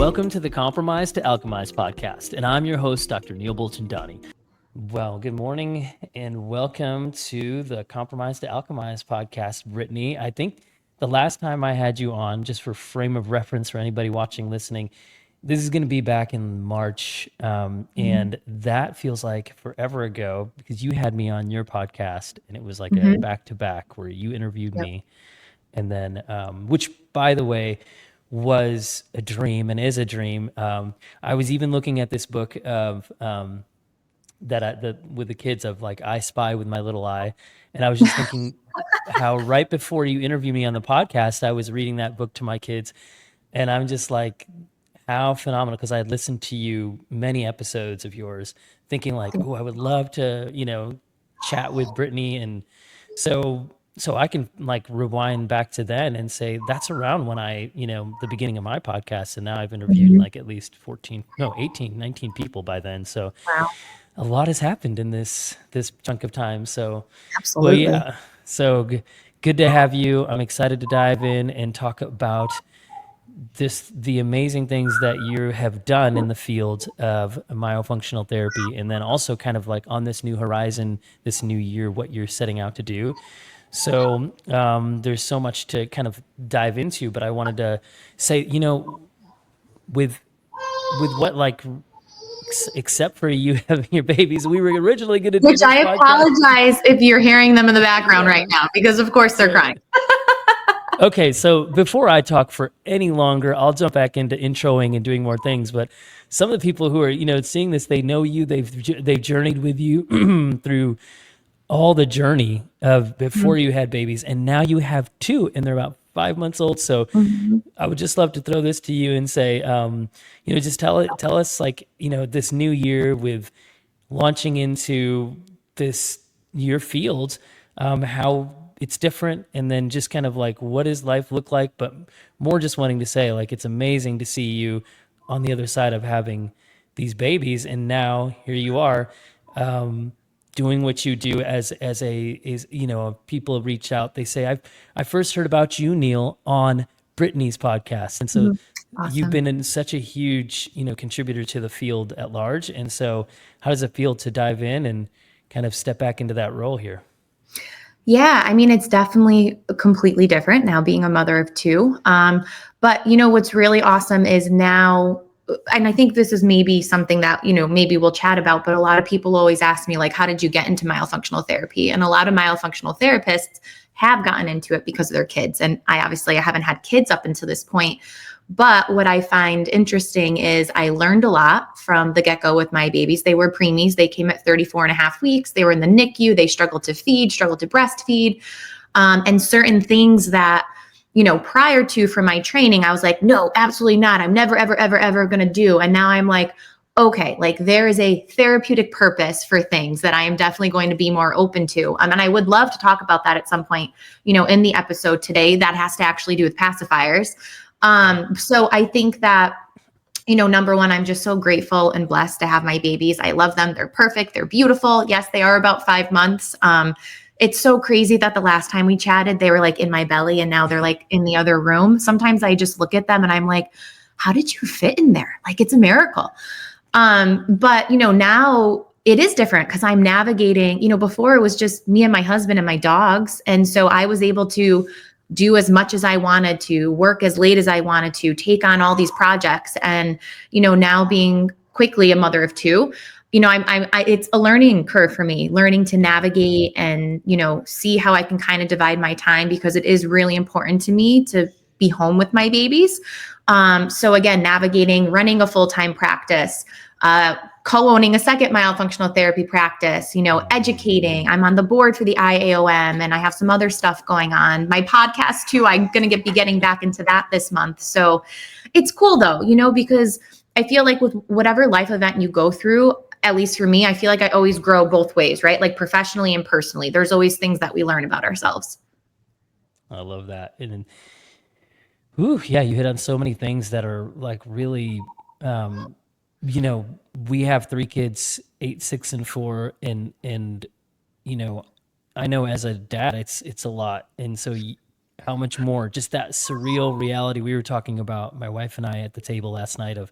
Welcome to the Compromise to Alchemize podcast, and I'm your host, Dr. Neel Bulchandani. Well, good morning and welcome to the Compromise to Alchemize podcast, Brittny. I think the last time I had you on, just for frame of reference for anybody watching, listening, this is going to be back in March, and that feels like forever ago because you had me on your podcast, and it was like a back-to-back where you interviewed me, and then, which, by the way, was a dream and is a dream. I was even looking at this book of with the kids of like I Spy with My Little Eye, and I was just thinking how right before you interviewed me on the podcast, I was reading that book to my kids, and I'm just like, how phenomenal, because I had listened to you many episodes of yours, thinking like, oh, I would love to, chat with Brittny, and so I can like rewind back to then and say that's around when I, the beginning of my podcast. And now I've interviewed like at least 18, 19 people by then. So Wow. a lot has happened in this chunk of time. So, Absolutely. well, yeah. So good to have you. I'm excited to dive in and talk about the amazing things that you have done in the field of myofunctional therapy, and then also kind of like on this new horizon, this new year, what you're setting out to do. So there's so much to kind of dive into, but I wanted to say, with what like except for you having your babies, we were originally going to do Which this I podcast. apologize if you're hearing them in the background right now, because of course they're crying. Okay, so before I talk for any longer, I'll jump back into introing and doing more things. But some of the people who are, seeing this, they know you, they've journeyed with you through all the journey of before you had babies, and now you have two, and they're about 5 months old. So I would just love to throw this to you and say, just tell us like, this new year with launching into your field, how it's different, and then just kind of like what does life look like, but more just wanting to say like it's amazing to see you on the other side of having these babies, and now here you are doing what you do as people have reached out, they say I first heard about you, Neel, on Brittny's podcast, and so you've Awesome. been in such a huge contributor to the field at large. And so how does it feel to dive in and kind of step back into that role here? Yeah, I mean, it's definitely completely different now being a mother of two. But what's really awesome is now, and I think this is maybe something that, maybe we'll chat about, but a lot of people always ask me like, how did you get into myofunctional therapy? And a lot of myofunctional therapists have gotten into it because of their kids. And I haven't had kids up until this point. But what I find interesting is I learned a lot from the get-go with my babies. They were preemies. They came at 34 and a half weeks. They were in the NICU. They struggled to breastfeed. And certain things that, prior to from my training, I was like, no, absolutely not. I'm never, ever, ever, ever going to do. And now I'm like, okay, like there is a therapeutic purpose for things that I am definitely going to be more open to. And I would love to talk about that at some point, in the episode today. That has to actually do with pacifiers. So I think that, number one, I'm just so grateful and blessed to have my babies. I love them. They're perfect. They're beautiful. Yes, they are about 5 months. It's so crazy that the last time we chatted, they were like in my belly and now they're like in the other room. Sometimes I just look at them and I'm like, how did you fit in there? Like, it's a miracle. But now it is different because I'm navigating, before it was just me and my husband and my dogs. And so I was able to do as much as I wanted to, work as late as I wanted to, take on all these projects. And, now being quickly a mother of two, it's a learning curve for me, learning to navigate and, see how I can kind of divide my time, because it is really important to me to be home with my babies. So again, navigating, running a full-time practice, co-owning a second myofunctional therapy practice, educating. I'm on the board for the IAOM, and I have some other stuff going on. My podcast too, I'm going to be getting back into that this month. So it's cool though, because I feel like with whatever life event you go through, at least for me, I feel like I always grow both ways, right? Like professionally and personally, there's always things that we learn about ourselves. I love that. And then, yeah, you hit on so many things that are like really, we have 3 kids, 8, 6, and 4, and I know as a dad, it's a lot, and so how much more just that surreal reality we were talking about, my wife and I at the table last night, of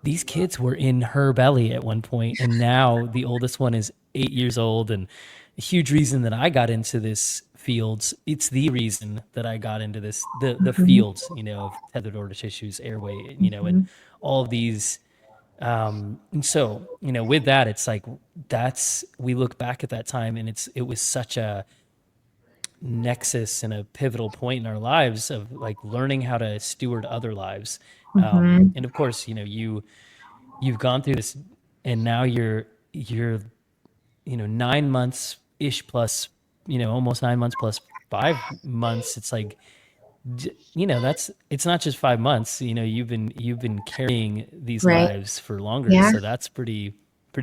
these kids were in her belly at one point, and now the oldest one is 8 years old. And a huge reason that I got into this fields, it's the reason that I got into this, the Mhm, fields, of tethered order tissues, airway, and mhm. all of these. And so, with that, it's like, we look back at that time, and it was such a nexus and a pivotal point in our lives of like learning how to steward other lives. Mhm. And of course, you've gone through this, and now you're 9 months ish plus, almost 9 months plus 5 months. It's like, that's, it's not just 5 months. You've been carrying these Right. lives for longer, Yeah. so that's pretty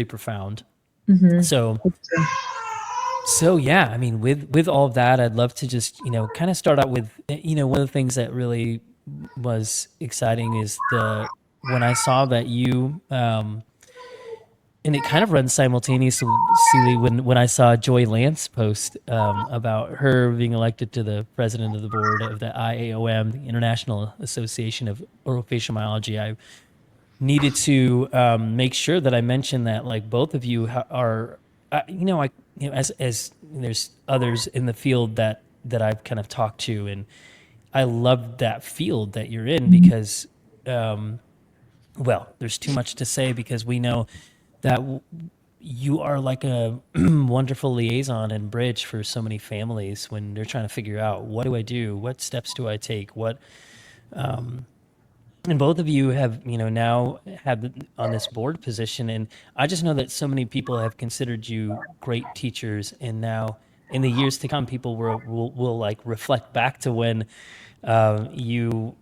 profound. Mhm. So It's true. yeah, I mean, with all of that, I'd love to just kind of start out with, one of the things that really was exciting is the when I saw that you, and it kind of runs simultaneously when I saw Joy Lance post, about her being elected to the president of the board of the IAOM, the International Association of Orofacial Myology. I needed to, make sure that I mentioned that, like, both of you are, as there's others in the field that I've kind of talked to, and I love that field that you're in Mhm. because, well, there's too much to say because we know that you are like a wonderful liaison and bridge for so many families when they're trying to figure out, what do I do, what steps do I take, and both of you have, now have on this board position. And I just know that so many people have considered you great teachers, and now in the years to come, people will like reflect back to when, kind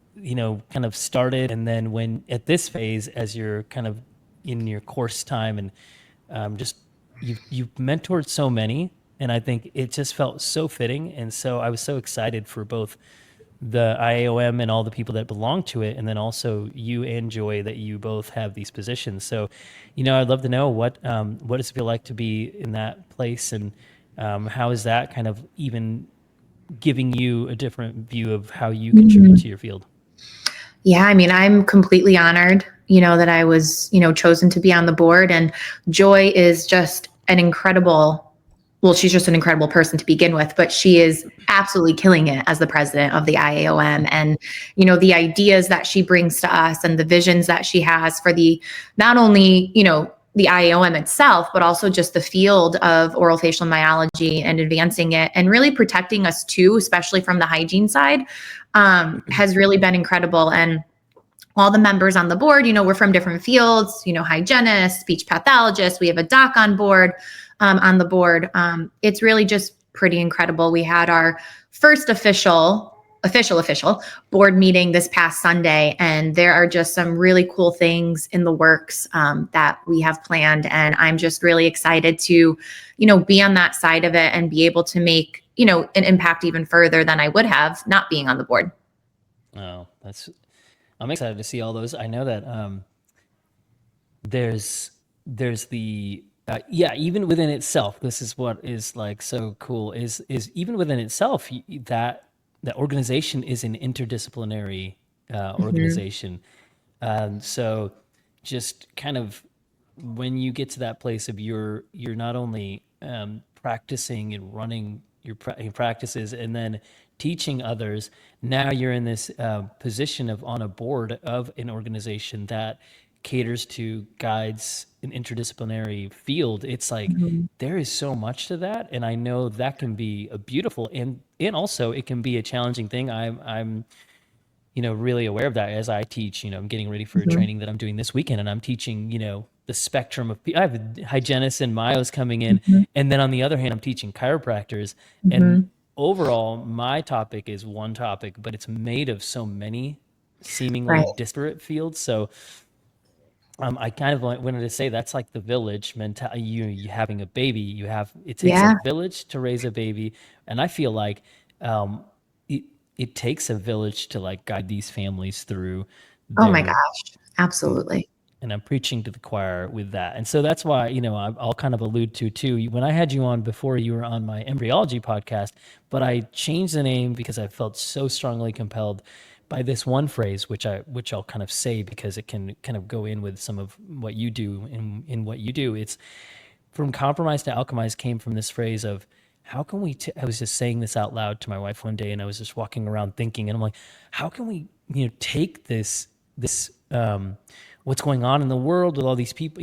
of started, and then when at this phase, as you're kind of in your course time, and, just you've mentored so many, and I think it just felt so fitting, and so I was so excited for both the IAOM and all the people that belong to it, and then also you and Joy, that you both have these positions. So, I'd love to know what does it feel like to be in that place, and, how is that kind of even giving you a different view of how you contribute Mhm. to your field? Yeah, I mean, I'm completely honored, that I was, chosen to be on the board. And Joy is just an incredible, well, she's just an incredible person to begin with, but she is absolutely killing it as the president of the IAOM. And, the ideas that she brings to us and the visions that she has for the, not only, the IAOM itself, but also just the field of oral facial myology and advancing it and really protecting us too, especially from the hygiene side, has really been incredible. And all the members on the board, we're from different fields, hygienists, speech pathologists. We have a doc on board, on the board. It's really just pretty incredible. We had our first official board meeting this past Sunday, and there are just some really cool things in the works, that we have planned. And I'm just really excited to, be on that side of it and be able to make, an impact even further than I would have not being on the board. Oh, I'm excited to see all those. I know that, there's the, yeah, even within itself, this is what is like so cool, is even within itself, that organization is an interdisciplinary, Mhm. organization. So just kind of when you get to that place of you're not only, practicing and running your practices, and then teaching others, now you're in this, position of on a board of an organization that caters to guides an interdisciplinary field. It's like Mhm. there is so much to that, and I know that can be a beautiful, and also it can be a challenging thing. I'm really aware of that as I teach. I'm getting ready for a Mhm. training that I'm doing this weekend, and I'm teaching, the spectrum of, I have hygienists and myos coming in, Mhm. and then on the other hand, I'm teaching chiropractors. And Mhm. overall, my topic is one topic, but it's made of so many seemingly Right. disparate fields. So, I kind of wanted to say that's like the village mentality. You having a baby, it takes a Yeah. village to raise a baby, and I feel like, um, it it takes a village to like guide these families through Oh my their gosh. Absolutely. and I'm preaching to the choir with that. And so that's why, I'll kind of allude to too. When I had you on before, you were on my embryology podcast, but I changed the name because I felt so strongly compelled by this one phrase, which I'll kind of say because it can kind of go in with some of what you do in what you do. It's from compromise to alchemize came from this phrase of how can we I was just saying this out loud to my wife one day, and I was just walking around thinking, and I'm like, how can we take this what's going on in the world with all these people,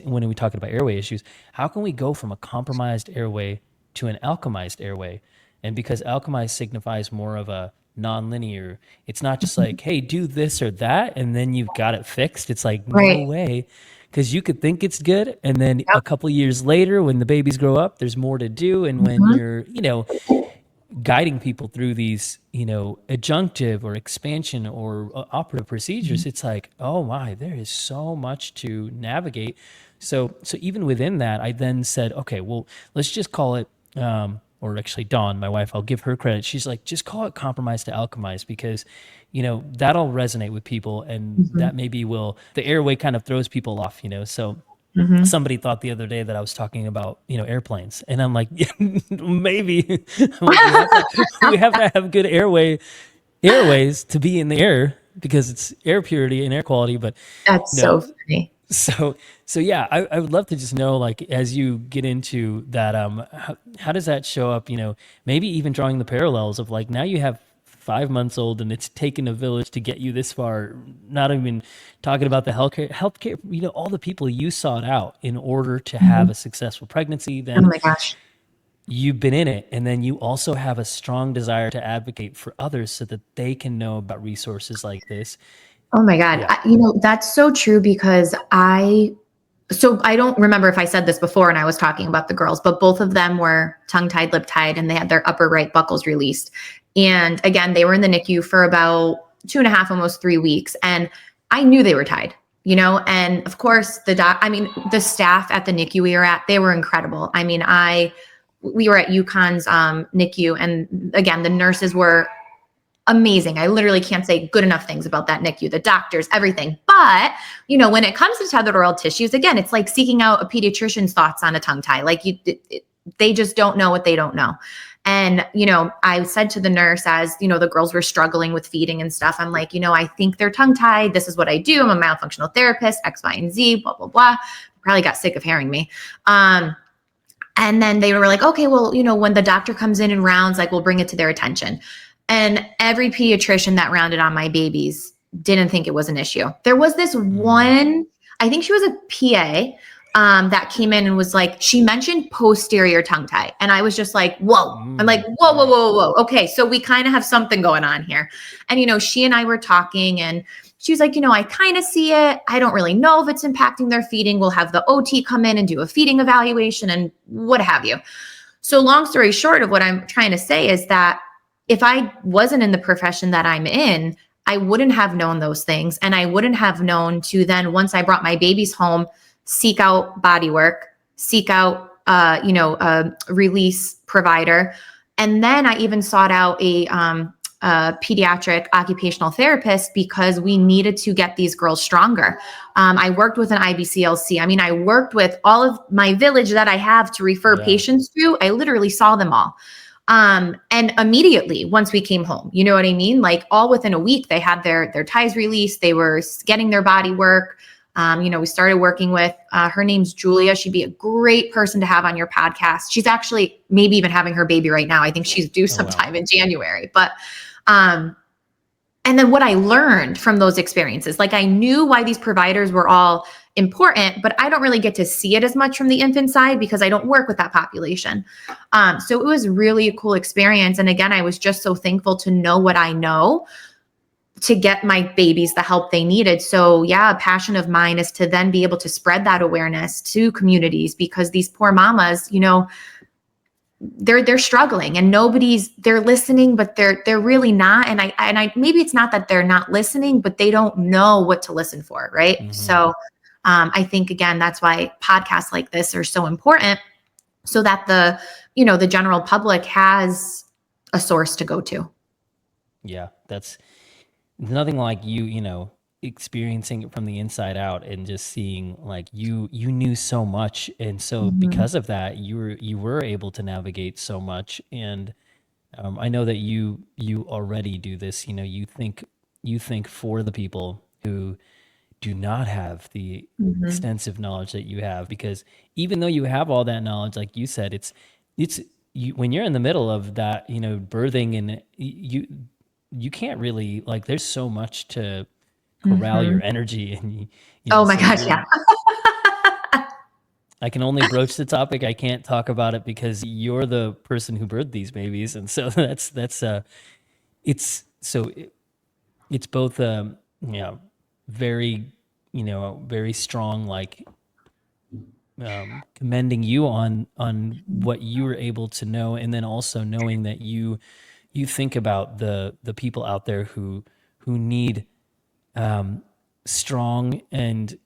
when we talk about airway issues, how can we go from a compromised airway to an alchemized airway? And because alchemized signifies more of a non-linear, it's not just like, hey, do this or that and then you've got it fixed. It's like, no Right. way. Because you could think it's good, and then a Yep. couple years later when the babies grow up, there's more to do. And when Mhm. you're guiding people through these, adjunctive or expansion or operative procedures, it's like, oh my, there is so much to navigate. So even within that, I then said, okay, well, let's just call it, or actually Dawn, my wife, I'll give her credit. She's like, just call it compromise to alchemize, because, that'll resonate with people, and Mhm. that maybe the airway kind of throws people off, so Mhm. somebody thought the other day that I was talking about, airplanes, and I'm like, yeah, maybe. I'm like, we have to have good airways to be in the air because it's air purity and air quality. But That's you know, so funny. so yeah, I would love to just know, like, as you get into that, how does that show up? Maybe even drawing the parallels of, like, now you have 5 months old and it's taken a village to get you this far. Not even talking about the healthcare, all the people you sought out in order to have Mhm. a successful pregnancy. Oh Then my gosh. you've been in it, and then you also have a strong desire to advocate for others so that they can know about resources like this. Oh my God. Yeah. That's so true because I don't remember if I said this before and I was talking about the girls, but both of them were tongue tied, lip tied, and they had their upper right buckles released. And again, they were in the NICU for about 2.5, almost 3 weeks. And I knew they were tied, and of course the staff at the NICU we were at, they were incredible. We were at UConn's NICU, and again, the nurses were amazing. I literally can't say good enough things about that NICU, the doctors, everything. But, when it comes to tethered oral tissues, again, it's like seeking out a pediatrician's thoughts on a tongue tie. Like they just don't know what they don't know. And, I said to the nurse as, the girls were struggling with feeding and stuff, I'm like, I think they're tongue tied. This is what I do. I'm a myofunctional therapist, X, Y, and Z, blah, blah, blah. Probably got sick of hearing me. And then they were like, okay, well, when the doctor comes in and rounds, like, we'll bring it to their attention. And every pediatrician that rounded on my babies didn't think it was an issue. There was this one, I think she was a PA, that came in and was like, she mentioned posterior tongue tie. And I was just like, whoa. I'm like, whoa, whoa, Right. whoa, whoa. Okay. So we kind of have something going on here. And, she and I were talking, and she was like, I kind of see it. I don't really know if it's impacting their feeding. We'll have the OT come in and do a feeding evaluation and what have you. So long story short of what I'm trying to say is that if I wasn't in the profession that I'm in, I wouldn't have known those things. And I wouldn't have known to then, once I brought my babies home, seek out body work, seek out, a release provider. And then I even sought out a pediatric occupational therapist because we needed to get these girls stronger. I worked with an IBCLC. I worked with all of my village that I have to refer Yeah. patients to. I literally saw them all. And immediately once we came home, you know what I mean? Like all within a week, they had their ties released. They were getting their body work. We started working with, her name's Julia. She'd be a great person to have on your podcast. She's actually maybe even having her baby right now. I think she's due Oh, wow. sometime in January, but, and then what I learned from those experiences, like I knew why these providers were all important, but I don't really get to see it as much from the infant side because I don't work with that population. So it was really a cool experience. And again, I was just so thankful to know what I know to get my babies the help they needed. So yeah, a passion of mine is to then be able to spread that awareness to communities because these poor mamas, they're struggling and they're listening, but they're really not. And I maybe it's not that they're not listening, but they don't know what to listen for. Right. Mm-hmm. So I think again, that's why podcasts like this are so important so that the general public has a source to go to. Yeah. That's nothing like you experiencing it from the inside out and just seeing like you knew so much, and so Mhm. because of that you were able to navigate so much. And I know that you already do this. You think for the people who do not have the Mhm. extensive knowledge that you have, because even though you have all that knowledge, like you said, it's you, when you're in the middle of that, birthing, and you can't really, like, there's so much to corral your Mhm. energy, and Oh my so gosh, yeah. I can only broach the topic. I can't talk about it because you're the person who birthed these babies, and so it's so it's both very very strong, like, commending you on what you were able to know, and then also knowing that you think about the people out there who need strong and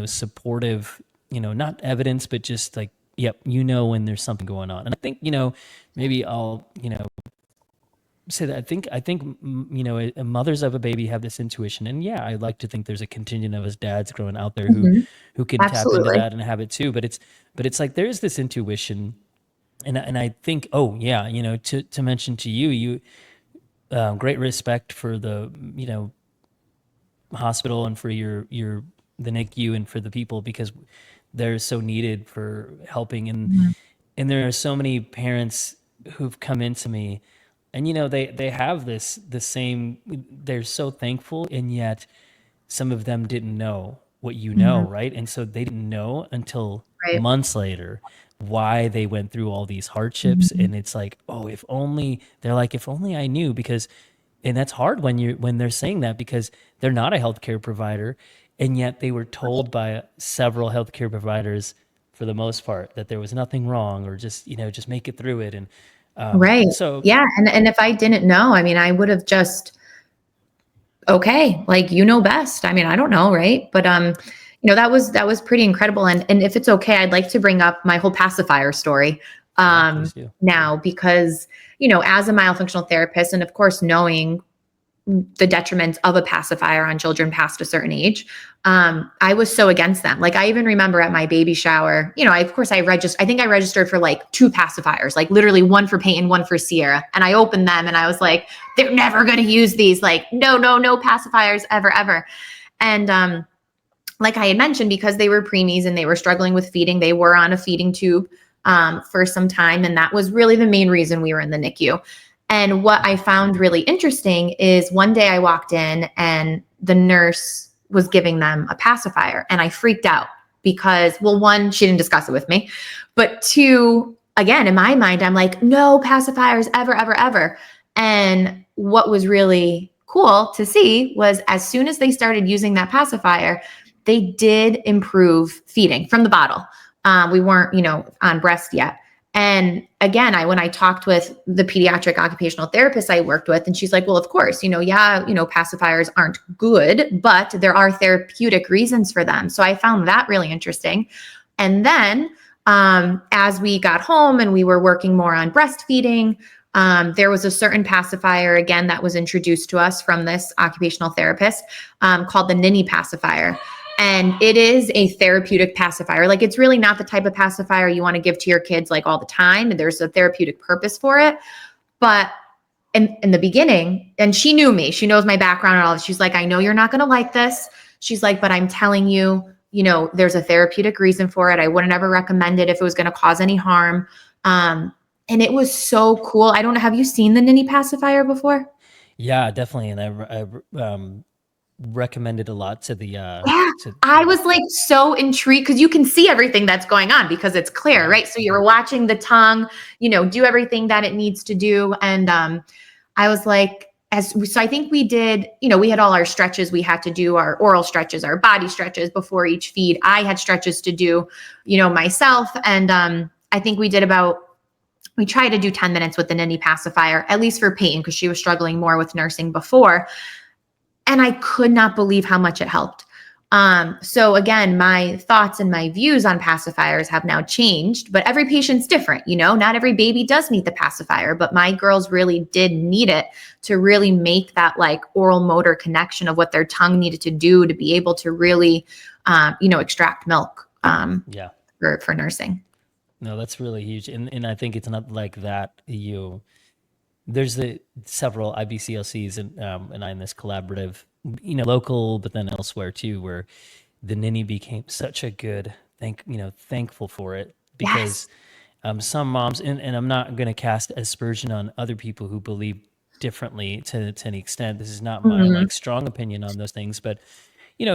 supportive, not evidence, but just like, yep, when there's something going on. And I think, maybe I'll say that I think mothers of a baby have this intuition, and yeah, I like to think there's a contingent of us dads growing out there who Mhm. who can tap into Absolutely. that and have it too. But it's like there's this intuition, and I think, oh yeah, to mention to you, great respect for the hospital, and for your the NICU, and for the people, because they're so needed for helping. and Mhm. and there are so many parents who've come into me, and they have this the same, they're so thankful, and yet some of them didn't know what Mhm. right? And so they didn't know until Right. months later why they went through all these hardships. Mhm. And it's like, oh, if only, they're like, if only I knew. Because, and that's hard when they're saying that, because they're not a healthcare provider, and yet they were told by several healthcare providers, for the most part, that there was nothing wrong, or just make it through it. And Right. so Yeah, and if I didn't know, I mean, I would have just, okay, like, you know best. I mean, I don't know, right? But that was pretty incredible. And if it's okay, I'd like to bring up my whole pacifier story yeah, please do. now, because as a myofunctional therapist, and of course knowing the detriments of a pacifier on children past a certain age, I was so against them. Like, I even remember at my baby shower, of course I think I registered for like 2 pacifiers, like literally one for Peyton, one for Sciarra. And I opened them and I was like, they're never going to use these. Like, no, no, no pacifiers ever, ever. And like I had mentioned, because they were preemies and they were struggling with feeding, they were on a feeding tube for some time. And that was really the main reason we were in the NICU. And what I found really interesting is one day I walked in and the nurse was giving them a pacifier, and I freaked out because, well, one, she didn't discuss it with me, but two, again, in my mind, I'm like, no pacifiers ever, ever, ever. And what was really cool to see was, as soon as they started using that pacifier, they did improve feeding from the bottle. We weren't, on breast yet. And again, when I talked with the pediatric occupational therapist I worked with, and she's like, well, of course, yeah, pacifiers aren't good, but there are therapeutic reasons for them. So I found that really interesting. And then as we got home and we were working more on breastfeeding, there was a certain pacifier, again, that was introduced to us from this occupational therapist, called the Ninny pacifier. And it is a therapeutic pacifier. Like, it's really not the type of pacifier you want to give to your kids like all the time. There's a therapeutic purpose for it. But in the beginning, and she knew me, she knows my background and all. She's like, I know you're not going to like this. She's like, but I'm telling you, there's a therapeutic reason for it. I wouldn't ever recommend it if it was going to cause any harm. And it was so cool. I don't know. Have you seen the Ninny pacifier before? Yeah, definitely. And I recommended a lot to the Yeah, to I was like so intrigued because you can see everything that's going on because it's clear, yeah. right? So you're watching the tongue, do everything that it needs to do. And I was like, so I think we did, we had all our stretches. We had to do our oral stretches, our body stretches before each feed. I had stretches to do, myself. And I think we tried to do 10 minutes with the Ninny pacifier, at least for Peyton, because she was struggling more with nursing before. And I could not believe how much it helped. So again, my thoughts and my views on pacifiers have now changed, but every patient's different. Not every baby does need the pacifier, but my girls really did need it to really make that like oral motor connection of what their tongue needed to do to be able to really, extract milk, Yeah. for nursing. No, that's really huge. And I think it's not like that there's the several IBCLCs and I in this collaborative, local, but then elsewhere too, where the ninny became such a good thankful for it because Yes. some moms, and I'm not going to cast aspersion on other people who believe differently to any extent. This is not my Mhm. like strong opinion on those things, but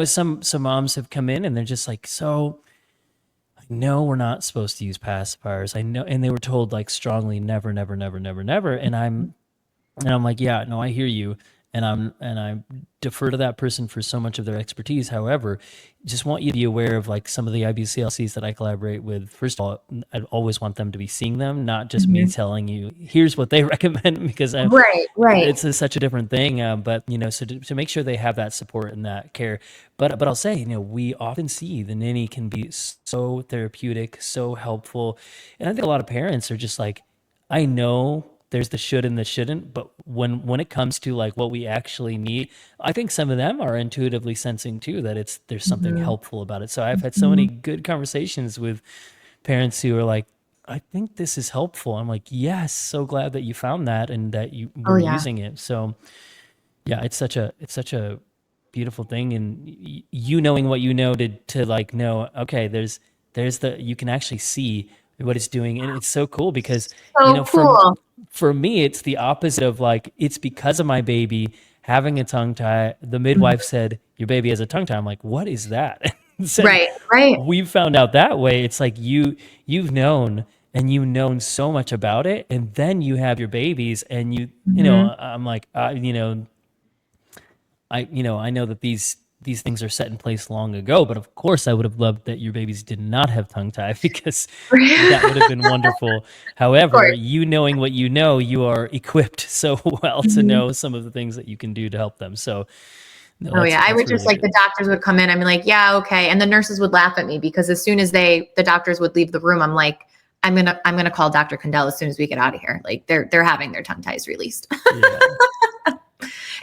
some moms have come in and they're just like, so I know we're not supposed to use pacifiers. I know, and they were told like strongly, never, never, never, never, never. And I'm like, yeah, no, I hear you. And I defer to that person for so much of their expertise. However, just want you to be aware of like some of the IBCLCs that I collaborate with. First of all, I always want them to be seeing them, not just me Mhm. telling you, here's what they recommend, because Right, right. such a different thing. But so to make sure they have that support and that care. But I'll say, we often see the nanny can be so therapeutic, so helpful, and I think a lot of parents are just like, I know there's the should and the shouldn't, but when it comes to like what we actually need, I think some of them are intuitively sensing too that there's something Mhm. helpful about it. So I've had so many Mhm. good conversations with parents who are like, I think this is helpful. I'm like, yes, so glad that you found that and that you Oh were yeah. using it. So yeah, it's such a beautiful thing, and you knowing what you know to like know, okay, there's the you can actually see what it's doing, and it's so cool because So from cool. for me it's the opposite of like it's because of my baby having a tongue tie. The Mhm. midwife said your baby has a tongue tie. I'm like, what is that? And said Right, right. we found out that way. It's like you've known and you've known so much about it, and then you have your babies, and Mhm. I'm like, I know that these things are set in place long ago, but of course I would have loved that your babies did not have tongue tie because that would have been wonderful. Of However, course. you knowing what you know, you are equipped so well to Mhm. know some of the things that you can do to help them. So no, Oh yeah, I that's would just really like good. the doctors would come in. I'm like, yeah, okay, and the nurses would laugh at me because as soon as the doctors would leave the room, I'm like, I'm gonna call Dr. Condell as soon as we get out of here. Like they're having their tongue ties released. Yeah.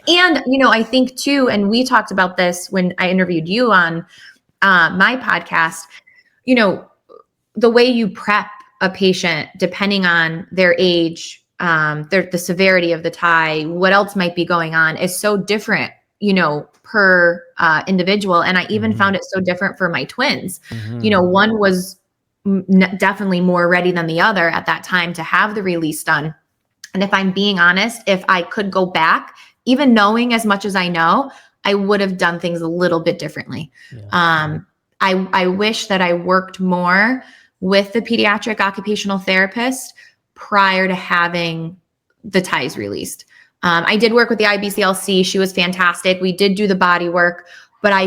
And I think too, and we talked about this when I interviewed you on my podcast. You know, the way you prep a patient, depending on their age, the severity of the tie, what else might be going on, is so different, per individual. And I even Hmm. found it so different for my twins. Hmm. One was definitely more ready than the other at that time to have the release done. And if I'm being honest, if I could go back, even knowing as much as I know, I would have done things a little bit differently. Yeah. I wish that I worked more with the pediatric occupational therapist prior to having the ties released. I did work with the IBCLC. She was fantastic. We did do the body work, but I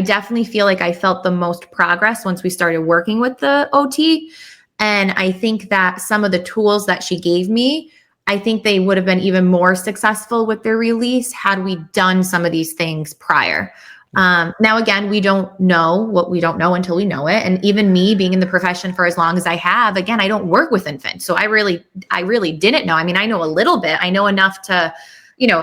definitely feel like I felt the most progress once we started working with the OT. And I think that some of the tools that she gave me, I think they would have been even more successful with their release had we done some of these things prior. Yeah. Now, again, we don't know what we don't know until we know it. And even me being in the profession for as long as I have, again, I don't work with infants. So I really didn't know. I mean, I know a little bit. I know enough to,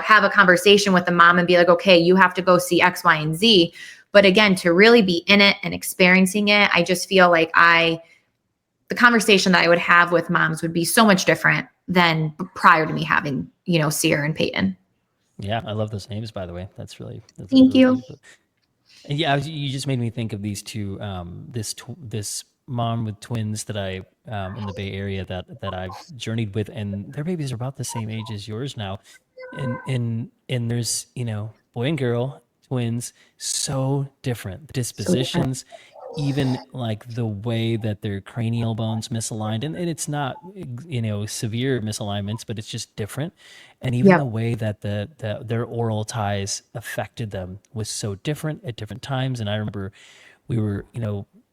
have a conversation with the mom and be like, okay, you have to go see X, Y, and Z. But again, to really be in it and experiencing it, I just feel like the conversation that I would have with moms would be so much different than prior to me having, Sierra and Peyton. Yeah. I love those names, by the way. That's Thank really you. beautiful. And yeah, you just made me think of these two. This mom with twins that I in the Bay Area that I've journeyed with, and their babies are about the same age as yours now, and there's boy and girl twins, so different So different. dispositions, even like the way that their cranial bones misaligned, and it's not severe misalignments, but it's just different, and even Yep. the way that their oral ties affected them was so different at different times. And I remember we were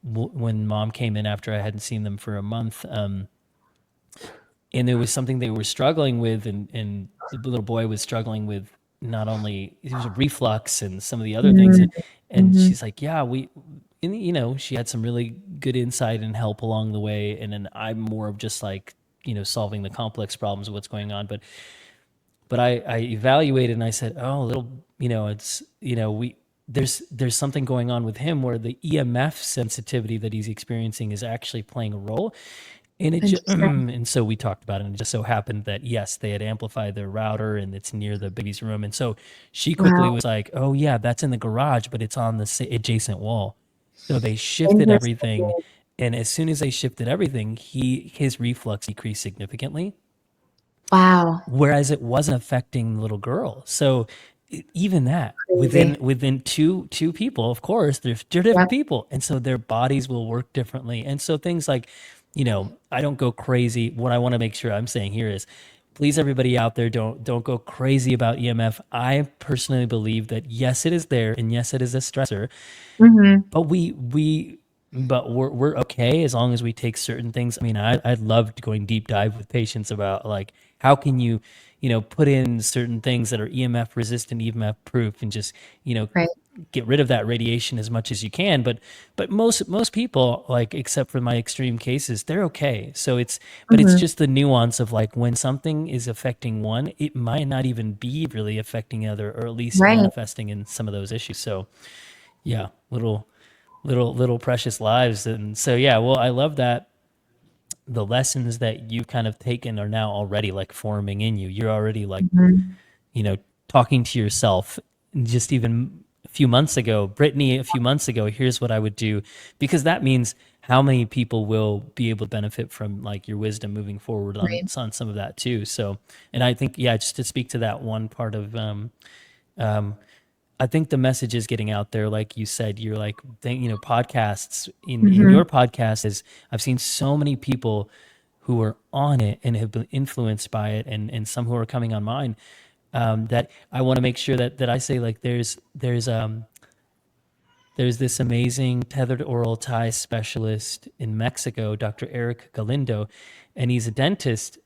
when mom came in after I hadn't seen them for a month, and it was something they were struggling with, and the little boy was struggling with not only it was a reflux and some of the other things, Mm, and mhm. she's like, yeah, and, she had some really good insight and help along the way, and then I'm more of just like solving the complex problems of what's going on, but I evaluated and I said, oh, little, it's, we, there's something going on with him where the EMF sensitivity that he's experiencing is actually playing a role. And Interesting. and so we talked about it, and it just so happened that yes, they had amplified their router, and it's near the baby's room. And so she quickly Wow. was like, "Oh yeah, that's in the garage, but it's on the adjacent wall." So they shifted everything, Interesting. and as soon as they shifted everything, his reflux decreased significantly, Wow. whereas it wasn't affecting the little girl. So even that Crazy. within two people, of course, they're different Yep. people, and so their bodies will work differently. And so things like, I don't go crazy. What I want to make sure I'm saying here is, please, everybody out there, don't go crazy about EMF. I personally believe that yes, it is there, and yes, it is a stressor, Hmm. but we're okay as long as we take certain things. I mean, I loved going deep dive with patients about like how can you put in certain things that are EMF resistant, EMF proof, and just you know Right. get rid of that radiation as much as you can. But most people, like except for my extreme cases, they're okay. So it's Hmm. just the nuance of like when something is affecting one, it might not even be really affecting the other, or at least Right. manifesting in some of those issues. So yeah, little precious lives. And so yeah, well, I love that the lessons that you've kind of taken are now already like forming in you. You're already like, Hmm. you know talking to yourself. Just even a few months ago, Brittany, a few months ago, here's what I would do, because that means how many people will be able to benefit from like your wisdom moving forward Right. on some of that too. So, and I think, yeah, just to speak to that one part of um I think the message is getting out there. Like you said, you're like, podcasts in Hmm. your podcast is, I've seen so many people who are on it and have been influenced by it, and some who are coming on mine, that I want to make sure that I say like, there's this amazing tethered oral tie specialist in Mexico, Dr. Eric Galindo, and he's a dentist.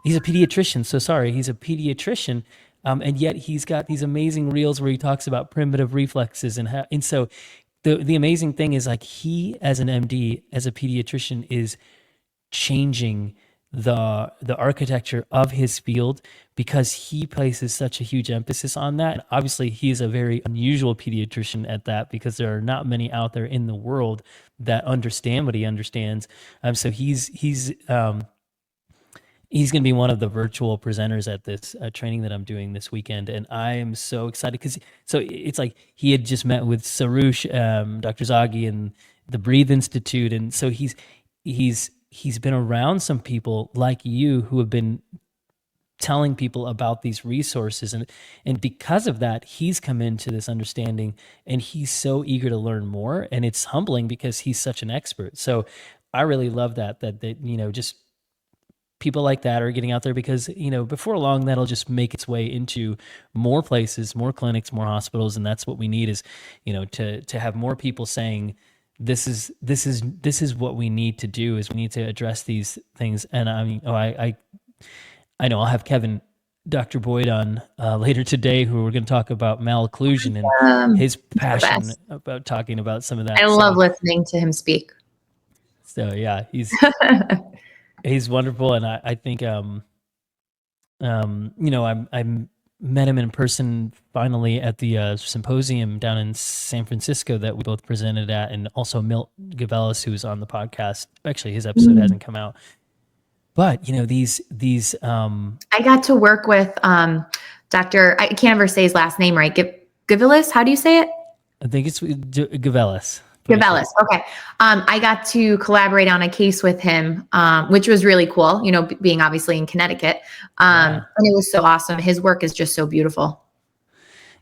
He's a pediatrician. So sorry, he's a pediatrician, and yet he's got these amazing reels where he talks about primitive reflexes and so the amazing thing is like he, as an MD, as a pediatrician, is changing the architecture of his field because he places such a huge emphasis on that. And obviously, he's a very unusual pediatrician at that because there are not many out there in the world that understand what he understands. So he's going to be one of the virtual presenters at this training that I'm doing this weekend, and I am so excited because so it's like he had just met with Sarush, Dr. Zagi, and the Breathe Institute, and so he's been around some people like you who have been telling people about these resources, and because of that, he's come into this understanding, and he's so eager to learn more, and it's humbling because he's such an expert. So I really love that just people like that are getting out there because before long that'll just make its way into more places, more clinics, more hospitals, and that's what we need is to have more people saying this is what we need to do, is we need to address these things. And I mean, I know I'll have Kevin, Dr. Boyd, on later today, who we're going to talk about malocclusion and his The passion best. about talking about some of I that. love So listening to him speak. yeah, he's wonderful, and I think I'm met him in person finally at the symposium down in San Francisco that we both presented at, and also Milt Gavelis, who's on the podcast. Actually, his episode Mm. hasn't come out, but these I got to work with Dr. I can't ever say his last name right. Givelis, how do you say it? I think it's Gavelis. Pretty Givelis. sure. Okay. I got to collaborate on a case with him, which was really cool, being obviously in Connecticut. Yeah, And it was so awesome. His work is just so beautiful.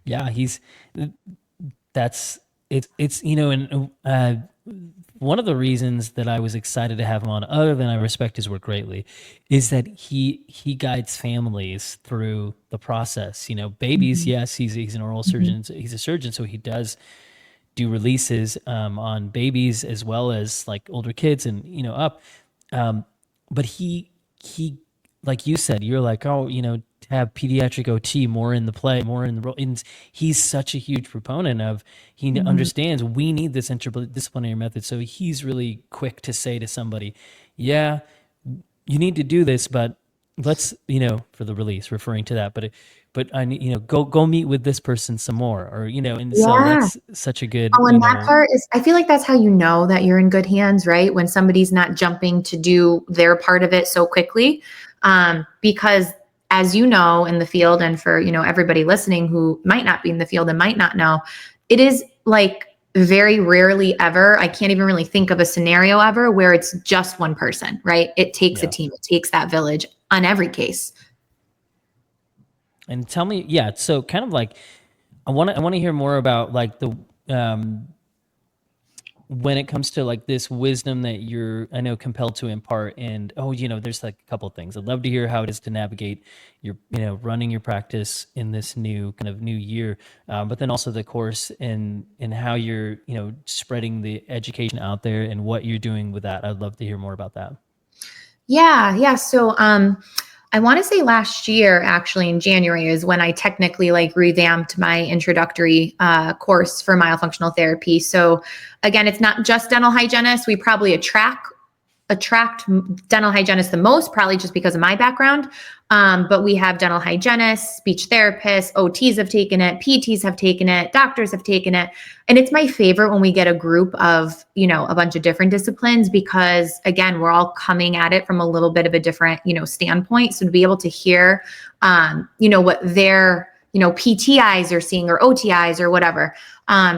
yeah. He's that's it's and one of the reasons that I was excited to have him on, other than I respect his work greatly, is that he guides families through the process. Babies, Mhm. yes, he's an oral Mhm. surgeon, he's a surgeon, so he does do releases on babies as well as like older kids and up. Um, but he like you said, you're like, oh, have pediatric OT more in the play, more in the role. And he's such a huge proponent of, he Mhm. understands we need this interdisciplinary method. So he's really quick to say to somebody, yeah, you need to do this, but let's, for the release, referring to that, but I need, go meet with this person some more, or, and so Yeah. that's such a good, Oh, and that part is, I feel like that's how you know that you're in good hands, right? When somebody's not jumping to do their part of it so quickly. Because as you know, in the field, and for, everybody listening who might not be in the field and might not know, it is like very rarely ever, I can't even really think of a scenario ever where it's just one person, right? It takes a yeah. team, it takes that village on every case. And tell me, yeah, so kind of like, I want to hear more about like the, um, when it comes to like this wisdom that you're, I know, compelled to impart. And there's like a couple of things I'd love to hear how it is to navigate your, running your practice in this new kind of new year, but then also the course and how you're, spreading the education out there and what you're doing with that. I'd love to hear more about that. Yeah, yeah. So I want to say last year, actually in January, is when I technically like revamped my introductory course for myofunctional therapy. So again, it's not just dental hygienists. We probably attract dental hygienists the most, probably just because of my background. But we have dental hygienists, speech therapists, OTs have taken it, PTs have taken it, doctors have taken it. And it's my favorite when we get a group of, a bunch of different disciplines, because again, we're all coming at it from a little bit of a different, standpoint. So to be able to hear, what their, PTIs are seeing, or OTIs or whatever,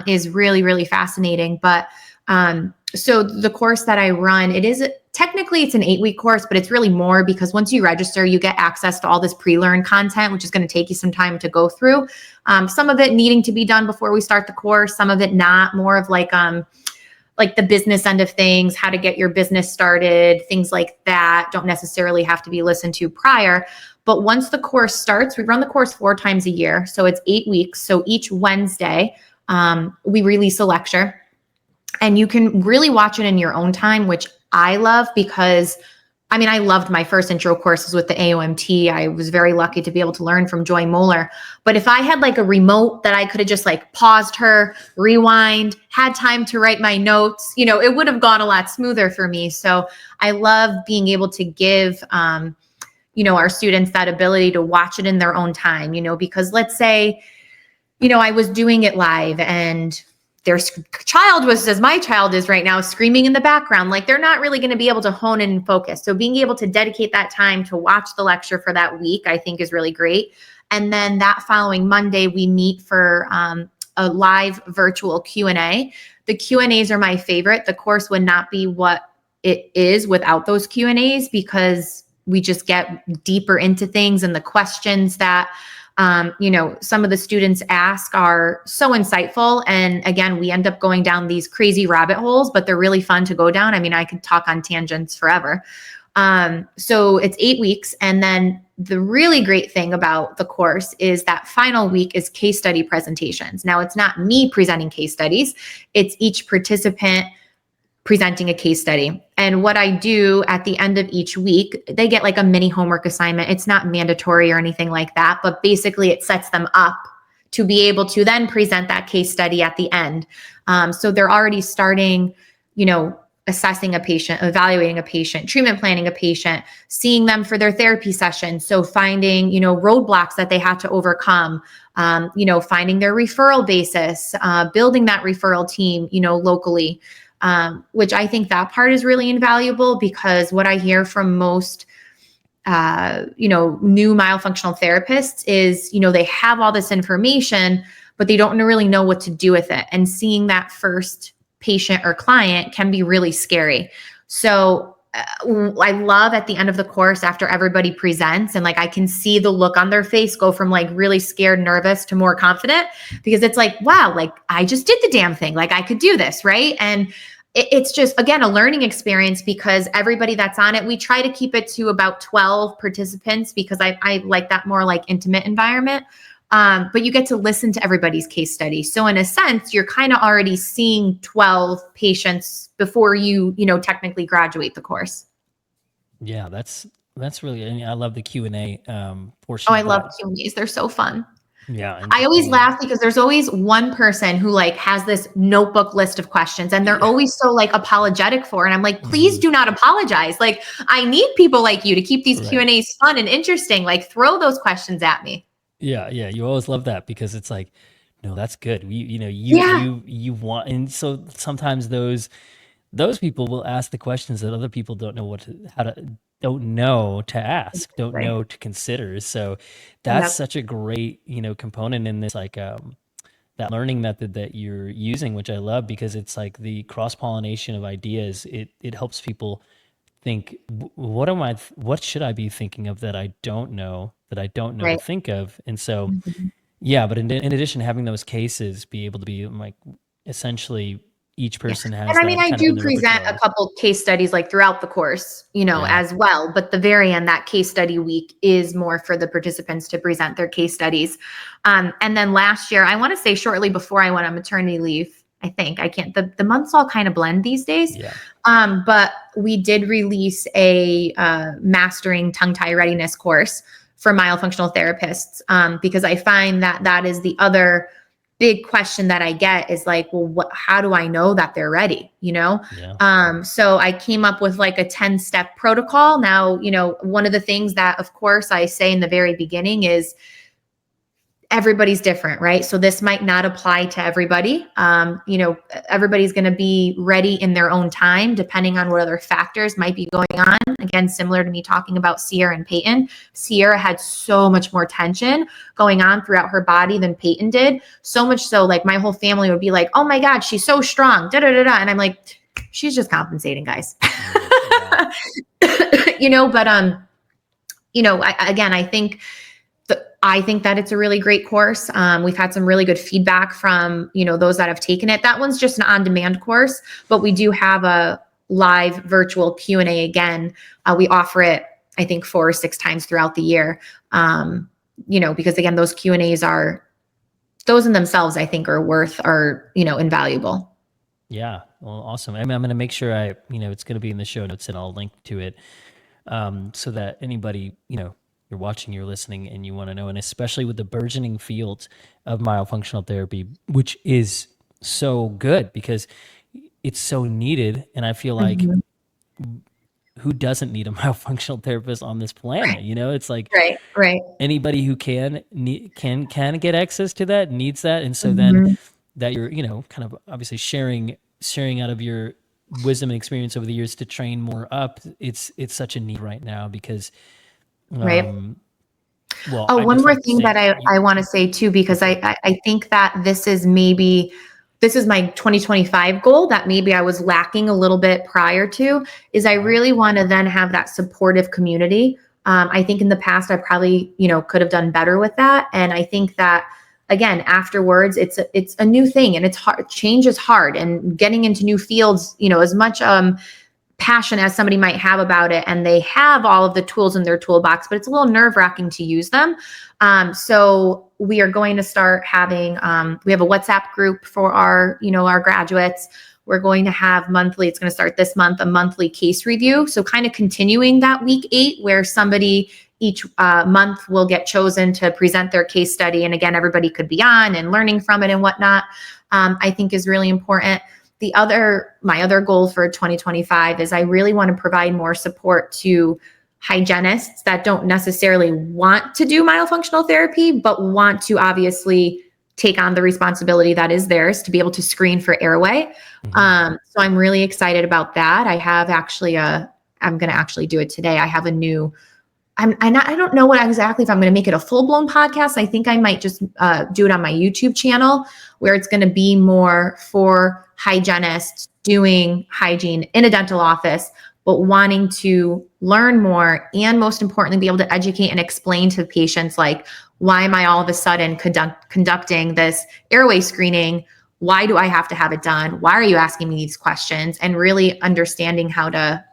is really, really fascinating. But so the course that I run, technically it's an 8-week course, but it's really more, because once you register, you get access to all this pre-learned content, which is going to take you some time to go through. Some of it needing to be done before we start the course, some of it not, more of like the business end of things, how to get your business started, things like that don't necessarily have to be listened to prior. But once the course starts, we run the course 4 times a year. So it's 8 weeks. So each Wednesday, we release a lecture. And you can really watch it in your own time, which I love, because I loved my first intro courses with the AOMT. I was very lucky to be able to learn from Joy Moeller. But if I had like a remote that I could have just like paused her, rewind, had time to write my notes, it would have gone a lot smoother for me. So I love being able to give, our students that ability to watch it in their own time, because let's say, I was doing it live and their child was, as my child is right now, screaming in the background. Like, they're not really going to be able to hone in and focus. So being able to dedicate that time to watch the lecture for that week, I think is really great. And then that following Monday, we meet for a live virtual Q&A. The Q&As are my favorite. The course would not be what it is without those Q&As, because we just get deeper into things, and the questions that some of the students ask are so insightful. And again, we end up going down these crazy rabbit holes, but they're really fun to go down. I could talk on tangents forever. So it's 8 weeks. And then the really great thing about the course is that final week is case study presentations. Now, it's not me presenting case studies. It's each participant presenting a case study. And what I do at the end of each week, they get like a mini homework assignment. It's not mandatory or anything like that, but basically it sets them up to be able to then present that case study at the end. So they're already starting, assessing a patient, evaluating a patient, treatment planning a patient, seeing them for their therapy session. So finding, roadblocks that they had to overcome, finding their referral basis, building that referral team, locally. Which I think that part is really invaluable, because what I hear from most, new myofunctional therapists is, they have all this information, but they don't really know what to do with it. And seeing that first patient or client can be really scary. So I love at the end of the course, after everybody presents, and like I can see the look on their face go from like really scared, nervous to more confident, because it's like, wow, like I just did the damn thing. Like I could do this, right? And it's just, again, a learning experience, because everybody that's on it, we try to keep it to about 12 participants, because I like that more like intimate environment. But you get to listen to everybody's case study. So in a sense, you're kind of already seeing 12 patients before you, technically graduate the course. Yeah, that's That's really, and I love the Q&A Oh, portion I of love that. Q&As. They're so fun. Yeah. And I just always being, laugh because there's always one person who like has this notebook list of questions and they're yeah. always so like apologetic for it. And I'm like, please Mhm. do not apologize. Like I need people like you to keep these Right. Q&As fun and interesting. Like throw those questions at me. Yeah. Yeah. You always love that because it's like, no, that's good. Yeah. You want, and so sometimes those people will ask the questions that other people don't know don't know to ask, don't Exactly. know to consider. So that's Yep. such a great, component in this, like, that learning method that you're using, which I love because it's like the cross pollination of ideas. It helps people think, what should I be thinking of that I don't know, to Right. think of? And so, Mhm. yeah, but in addition, having those cases be able to be like, essentially each Yeah. person And has I mean, that I kind of in do the present a repertoire. couple case studies like throughout the course, Yeah. as well. But the very end, that case study week is more for the participants to present their case studies. And then last year, I want to say shortly before I went on maternity leave, I think I can't, the months all kind of blend these days. Yeah. But we did release a mastering tongue tie readiness course for myofunctional therapists because I find that that is the other big question that I get is like, well, how do I know that they're ready? Yeah. So I came up with like a 10-step protocol. Now, one of the things that, of course, I say in the very beginning is everybody's different, right? So this might not apply to everybody. Everybody's going to be ready in their own time, depending on what other factors might be going on. Again, similar to me talking about Sciarra and Peyton, Sciarra had so much more tension going on throughout her body than Peyton did. So much so, like my whole family would be like, "Oh my God, she's so strong!" Da da da da, and I'm like, "She's just compensating, guys." Yeah. But again, I think that it's a really great course. We've had some really good feedback from, those that have taken it. That one's just an on-demand course, but we do have a live virtual Q&A again. We offer it, I think, 4 or 6 times throughout the year. Because again, those Q&As those in themselves, I think are invaluable. Yeah. Well, awesome. I'm going to make sure it's going to be in the show notes and I'll link to it, so that anybody, you're watching, you're listening, and you want to know, and especially with the burgeoning field of myofunctional therapy, which is so good because it's so needed. And I feel like, Mhm. who doesn't need a myofunctional therapist on this planet? It's like Right, right. anybody who can get access to that needs that. And so then Mhm. that you're, kind of obviously sharing out of your wisdom and experience over the years to train more up. It's such a need right now because, Right. um, well, Oh, I one just more like to thing that say I want to say too, go because for it. I think that this is my 2025 goal that maybe I was lacking a little bit prior to, is I All right. really want to then have that supportive community. I think in the past I probably, could have done better with that. And I think that again, afterwards, it's a new thing and it's hard. Change is hard, and getting into new fields, as much, passion as somebody might have about it, and they have all of the tools in their toolbox, but it's a little nerve-wracking to use them. So we are going to start having, we have a WhatsApp group for our graduates. We're going to have monthly, it's going to start this month, a monthly case review. So kind of continuing that week 8 where somebody each month will get chosen to present their case study. And again, everybody could be on and learning from it and whatnot, I think is really important. My other goal for 2025 is I really want to provide more support to hygienists that don't necessarily want to do myofunctional therapy, but want to obviously take on the responsibility that is theirs to be able to screen for airway. Mhm. So I'm really excited about that. I'm going to actually do it today. I have a new, I don't know what exactly, if I'm going to make it a full blown podcast. I think I might just do it on my YouTube channel, where it's going to be more for hygienists doing hygiene in a dental office, but wanting to learn more and most importantly, be able to educate and explain to patients, like, why am I all of a sudden conducting this airway screening? Why do I have to have it done? Why are you asking me these questions? And really understanding how to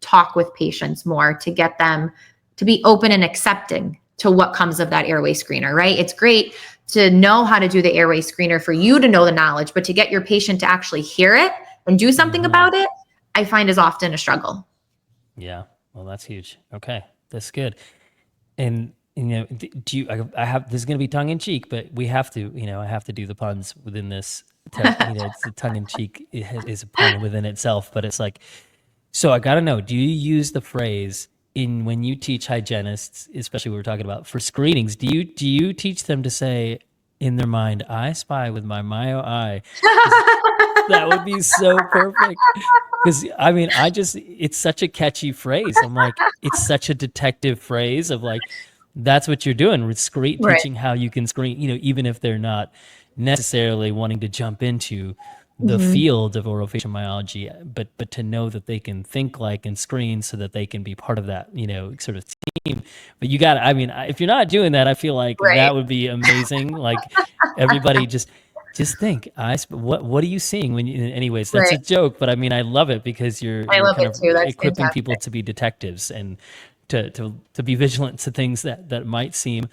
talk with patients more to get them to be open and accepting to what comes of that airway screener, right? It's great to know how to do the airway screener for you to know the knowledge, but to get your patient to actually hear it and do something Mhm. about it, I find is often a struggle. Yeah. Well, that's huge. Okay. That's good. And do you? I have this is going to be tongue in cheek, but we have to. I have to do the puns within this. It's a tongue in cheek is a pun within itself, but it's like. So I got to know. Do you use the phrase in when you teach hygienists, especially what we're talking about for screenings? Do you teach them to say in their mind, "I spy with my Myo eye"? 'Cause that would be so perfect. Because I mean, it's such a catchy phrase. I'm like, it's such a detective phrase of like, that's what you're doing with Right. teaching how you can screen, even if they're not necessarily wanting to jump into the Hmm. field of orofacial myology, but to know that they can think like and screen so that they can be part of that, sort of team. But you got, I mean, if you're not doing that, I feel like Right. that would be amazing. Like everybody just think, what are you seeing when you, anyways, that's a Right. joke, but I mean, I love it because I you're love kind it of too. That's equipping people fantastic. to be detectives and to be vigilant to things that might seem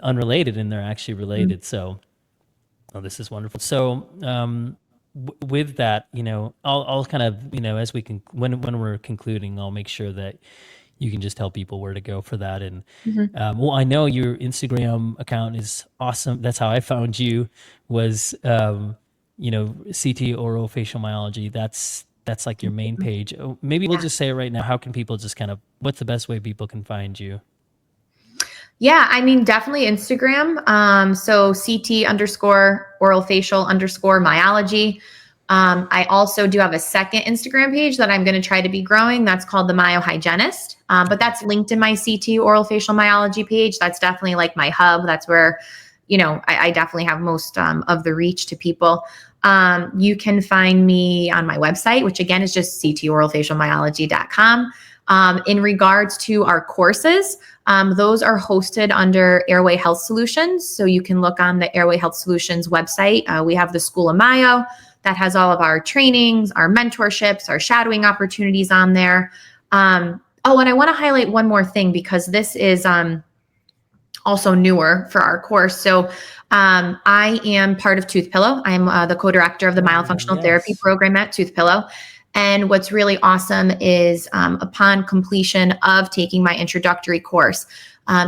unrelated and they're actually Mhm. related. So, oh, this is wonderful. So, with that, I'll kind of, as we can, when we're concluding, I'll make sure that you can just tell people where to go for that. And Mhm. well, I know your Instagram account is awesome. That's how I found you. Was CT orofacial myology. That's like your main page. Oh, maybe we'll Yeah. just say it right now. How can people just kind of? What's the best way people can find you? Yeah, I mean, definitely Instagram. So CT underscore oral facial underscore myology. I also do have a second Instagram page that I'm going to try to be growing. That's called the Myohygienist. But Okay. that's linked in my CT oral facial myology page. That's definitely like my hub. That's where, I definitely have most of the reach to people. You can find me on my website, which again is just ctoralfacialmyology.com. In regards to our courses, those are hosted under Airway Health Solutions. So you can look on the Airway Health Solutions website. We have the School of Myo that has all of our trainings, our mentorships, our shadowing opportunities on there. Oh, and I want to highlight one more thing because this is also newer for our course. So I am part of Tooth Pillow. I'm the co-director of the Oh Myofunctional Therapy yes. program at Tooth Pillow. And what's really awesome is upon completion of taking my introductory course,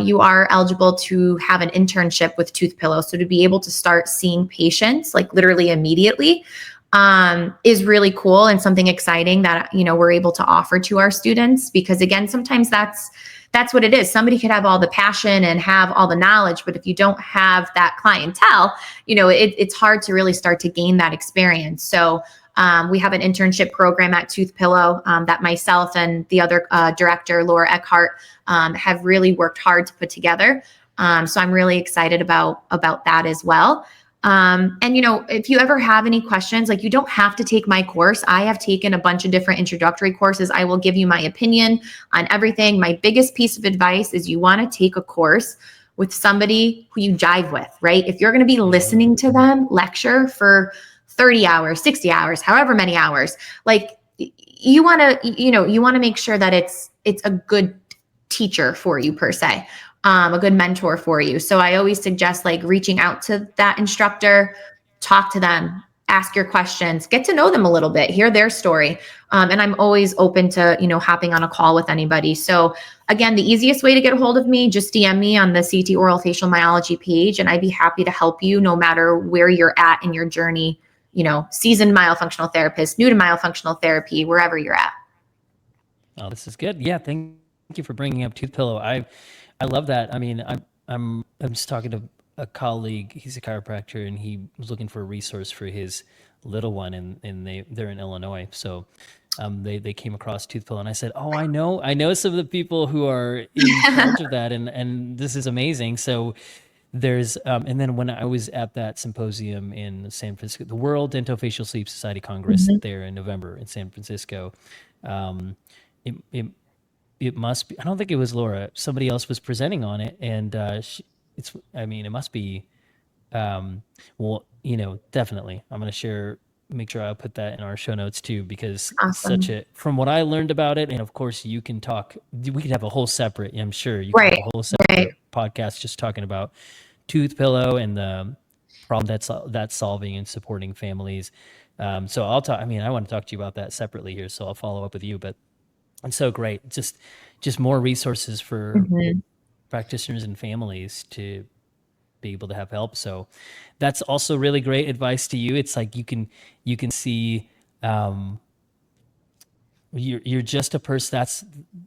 you are eligible to have an internship with Tooth Pillow. So to be able to start seeing patients like literally immediately is really cool and something exciting that we're able to offer to our students. Because again, sometimes that's what it is. Somebody could have all the passion and have all the knowledge, but if you don't have that clientele, it's hard to really start to gain that experience. So we have an internship program at Tooth Pillow that myself and the other director, Laura Eckhart, have really worked hard to put together. So I'm really excited about that as well. And if you ever have any questions, like you don't have to take my course. I have taken a bunch of different introductory courses. I will give you my opinion on everything. My biggest piece of advice is you want to take a course with somebody who you jive with, right? If you're going to be Hmm. listening to them lecture for 30 hours, 60 hours, however many hours, like you want to, you want to make sure that it's a good teacher for you per se, a good mentor for you. So I always suggest like reaching out to that instructor, talk to them, ask your questions, get to know them a little bit, hear their story. And I'm always open to, hopping on a call with anybody. So again, the easiest way to get a hold of me, just DM me on the CT Oral Facial Myology page, and I'd be happy to help you no matter where you're at in your journey, seasoned myofunctional therapist, new to myofunctional therapy, wherever you're at. Oh, this is good. Yeah, thank you for bringing up Tooth Pillow. I love that. I mean, I'm just talking to a colleague. He's a chiropractor, and he was looking for a resource for his little one, and they're in Illinois. So, they came across Tooth Pillow, and I said, "Oh, I know some of the people who are in charge of that, and this is amazing." So there's and then when I was at that symposium in San Francisco, the World Dentofacial Sleep Society Congress Mhm. there in November in San Francisco, um, it it must be. I don't think it was Laura. Somebody else was presenting on it, and it's. I mean, it must be. Um, well, definitely. I'm gonna share. Make sure I put that in our show notes too, because it's such Awesome. a. From what I learned about it, and of course, you can talk. We could have a whole separate. I'm sure you could have Right. a whole Right. separate podcast just talking about tooth pillow and the problem that's solving and supporting families. So I'll talk. I mean, I want to talk to you about that separately here, so I'll follow up with you, but It's so great. Just more resources for Mhm. practitioners and families to be able to have help. So that's also really great advice to you. It's like you can see um, you're just a person. That's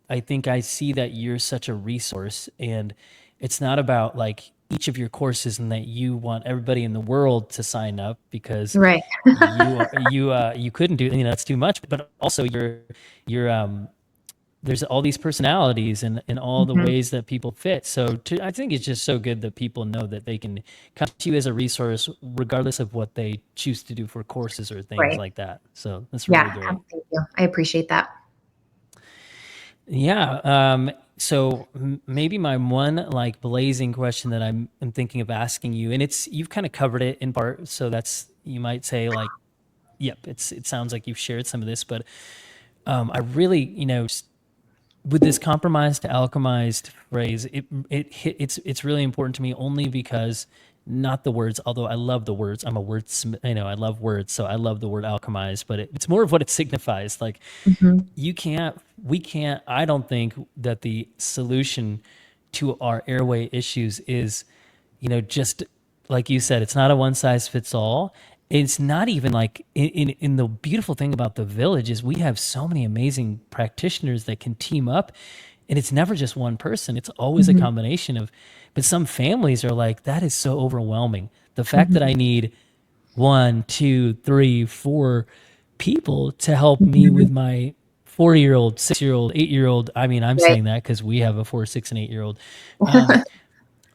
I think I see that you're such a resource, and it's not about like each of your courses and that you want everybody in the world to sign up because Right. you couldn't do, that's too much. But also you're there's all these personalities and all the Mhm. ways that people fit. So I think it's just so good that people know that they can come to you as a resource regardless of what they choose to do for courses or things Right. like that. So that's really Yeah. great. Thank you. I appreciate that. Yeah. So maybe my one like blazing question that I'm thinking of asking you, and you've kind of covered it in part. So you might say like, yep, it sounds like you've shared some of this, but I really, with this compromised to alchemized phrase, it's really important to me only because not the words, although I love the words. I'm a wordsmith, I love words, so I love the word alchemized, but it's more of what it signifies. Like Mhm. we can't, I don't think that the solution to our airway issues is, just like you said, it's not a one size fits all. It's not even like in the beautiful thing about the village is we have so many amazing practitioners that can team up, and it's never just one person. It's always a Mhm. combination of, but some families are like, that is so overwhelming. The fact that I Mhm. need one, two, three, four people to help me with Mhm. my 4-year old, 6-year old, 8-year old. I mean, I'm Right. saying that because we have a 4, 6, and 8-year old. Um,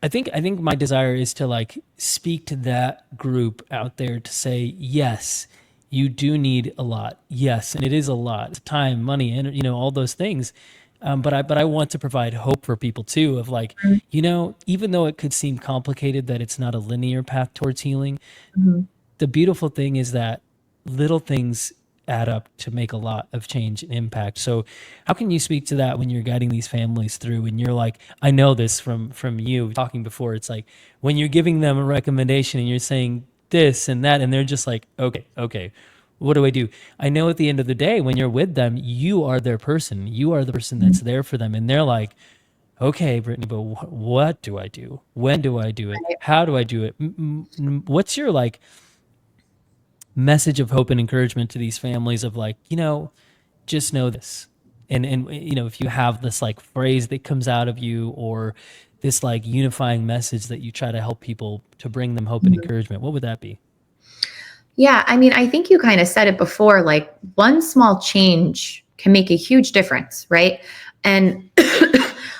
I think my desire is to like speak to that group out there to say, yes, you do need a lot. Yes, and it is a lot. It's time, money, and all those things. But I want to provide hope for people too of like, Mhm. even though it could seem complicated that it's not a linear path towards healing, Mhm. the beautiful thing is that little things add up to make a lot of change and impact. So how can you speak to that when you're guiding these families through and you're like, I know this from you talking before, it's like when you're giving them a recommendation and you're saying this and that and they're just like, okay, what do I do? I know at the end of the day when you're with them, you are their person. You are the person that's Mhm. there for them, and they're like, okay, Brittany, but what do I do? When do I do it? Right. How do I do it? What's your like message of hope and encouragement to these families of like, just know this. And if you have this like phrase that comes out of you or this like unifying message that you try to help people to bring them hope and Mhm. encouragement, what would that be? Yeah, I mean, I think you kind of said it before, like one small change can make a huge difference, right? And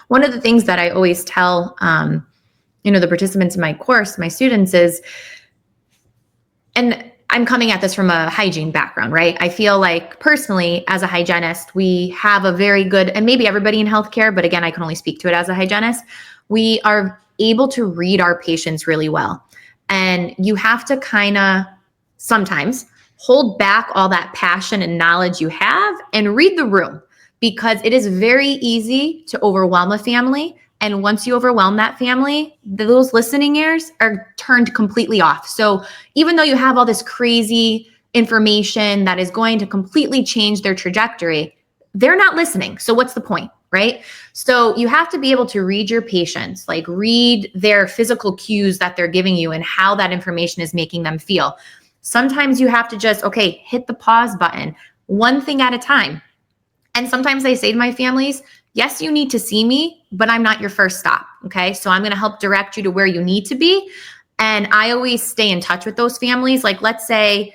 one of the things that I always tell, the participants in my course, my students is, and I'm coming at this from a hygiene background, right? I feel like personally, as a hygienist, we have a very good, and maybe everybody in healthcare, but again, I can only speak to it as a hygienist. We are able to read our patients really well. And you have to kind of sometimes hold back all that passion and knowledge you have and read the room because it is very easy to overwhelm a family. And once you overwhelm that family, those listening ears are turned completely off. So even though you have all this crazy information that is going to completely change their trajectory, they're not listening. So what's the point, right? So you have to be able to read your patients, like read their physical cues that they're giving you and how that information is making them feel. Sometimes you have to just, okay, hit the pause button, one thing at a time. And sometimes I say to my families, yes, you need to see me, but I'm not your first stop. Okay. So I'm going to help direct you to where you need to be. And I always stay in touch with those families. Like, let's say,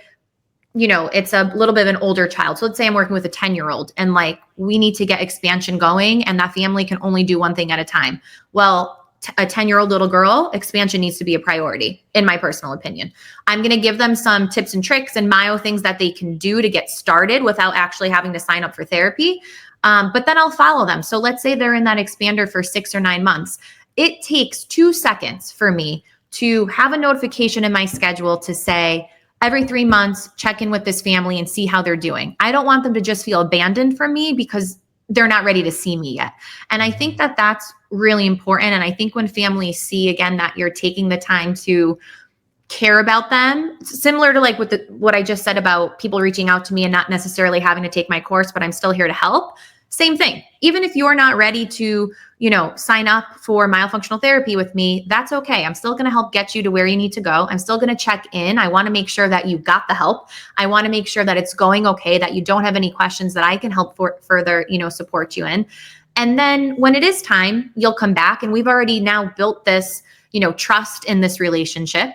it's a little bit of an older child. So let's say I'm working with a 10-year-old and like we need to get expansion going and that family can only do one thing at a time. Well, a 10-year-old little girl, expansion needs to be a priority, in my personal opinion. I'm going to give them some tips and tricks and myo things that they can do to get started without actually having to sign up for therapy. But then I'll follow them. So let's say they're in that expander for 6 or 9 months. It takes 2 seconds for me to have a notification in my schedule to say, every 3 months, check in with this family and see how they're doing. I don't want them to just feel abandoned from me because they're not ready to see me yet. And I think Hmm. that that's really important. And I think when families see again that you're taking the time to care about them, similar to like what I just said about people reaching out to me and not necessarily having to take my course, but I'm still here to help. Same thing. Even if you're not ready to, sign up for myofunctional therapy with me, that's okay. I'm still going to help get you to where you need to go. I'm still going to check in. I want to make sure that you got the help. I want to make sure that it's going okay, that you don't have any questions that I can help further, support you in. And then when it is time, you'll come back, and we've already now built this, trust in this relationship.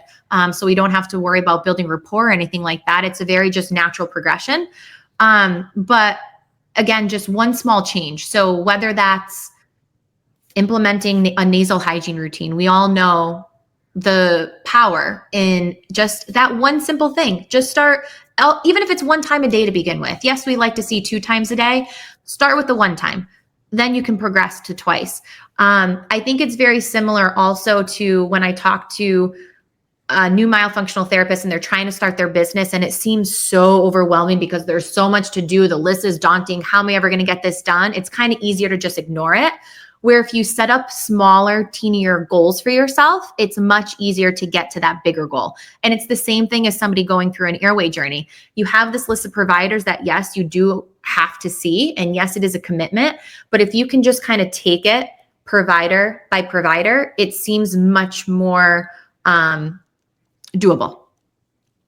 So we don't have to worry about building rapport or anything like that. It's a very just natural progression. But again, just one small change. So whether that's implementing a nasal hygiene routine, we all know the power in just that one simple thing. Just start, even if it's one time a day to begin with. Yes, we like to see 2 times a day. Start with the one time. Then you can progress to twice. I think it's very similar also to when I talk to a new myofunctional therapist and they're trying to start their business, and it seems so overwhelming because there's so much to do. The list is daunting. How am I ever going to get this done? It's kind of easier to just ignore it. Where if you set up smaller, teenier goals for yourself, it's much easier to get to that bigger goal. And it's the same thing as somebody going through an airway journey. You have this list of providers that, yes, you do have to see. And yes, it is a commitment. But if you can just kind of take it provider by provider, it seems much more doable.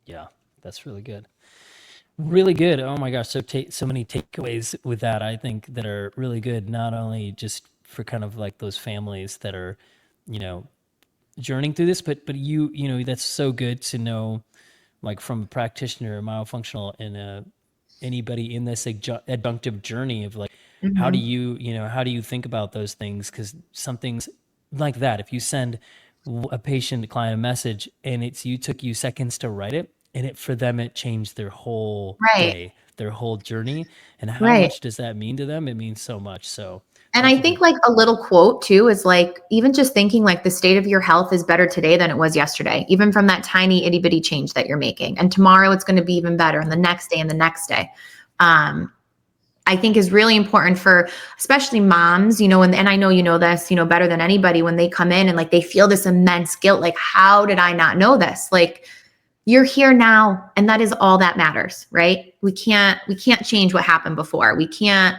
Yeah, that's really good. Really good. Oh my gosh, so many takeaways with that, I think, that are really good, not only just for kind of like those families that are, journeying through this, but that's so good to know, like from a practitioner, a myofunctional, and anybody in this adjunctive journey of like, how do you think about those things? Because some things like that, if you send a patient, a client, a message, and took you seconds to write it, and for them, it changed their whole Right. day, their whole journey. And how Right. much does that mean to them? It means so much. So And thank I you for, think like a little quote too is like, even just thinking like the state of your health is better today than it was yesterday, even from that tiny itty bitty change that you're making. And tomorrow it's going to be even better, and the next day and the next day. I think is really important for especially moms, and I know you know this, better than anybody, when they come in and like they feel this immense guilt, like, how did I not know this? Like, you're here now, and that is all that matters, right? We can't change what happened before. We can't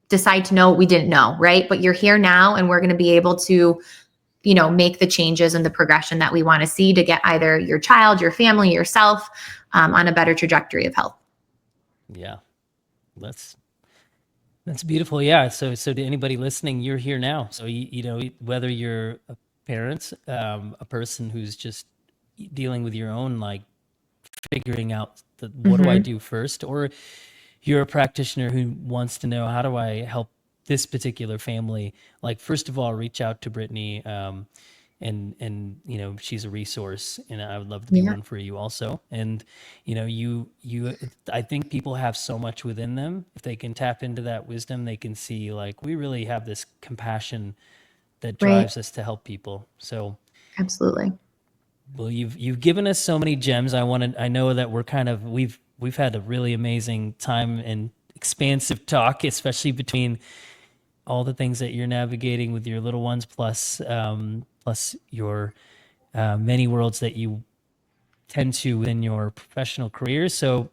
decide to know what we didn't know, right? But you're here now, and we're going to be able to, make the changes and the progression that we want to see to get either your child, your family, yourself on a better trajectory of health. yeah, that's beautiful. Yeah. So to anybody listening, you're here now. So, whether you're a parent, a person who's just dealing with your own, like figuring out what do I do first, or you're a practitioner who wants to know, how do I help this particular family? Like, first of all, reach out to Brittny. And she's a resource, and I would love to be one for you also. And I think people have so much within them. If they can tap into that wisdom, they can see like we really have this compassion that drives us to help people. So Absolutely. well, you've given us so many gems. I know that we've had a really amazing time and expansive talk, especially between all the things that you're navigating with your little ones, plus your many worlds that you tend to in your professional career. So,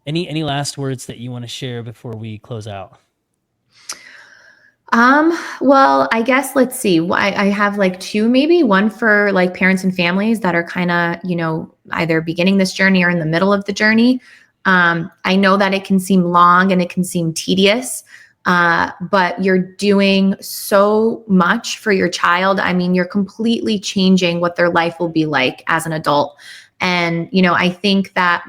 any last words that you want to share before we close out? Well, I guess let's see. I have like 2, maybe one for like parents and families that are kind of, either beginning this journey or in the middle of the journey. I know that it can seem long and it can seem tedious, but you're doing so much for your child. I mean, you're completely changing what their life will be like as an adult. And, I think that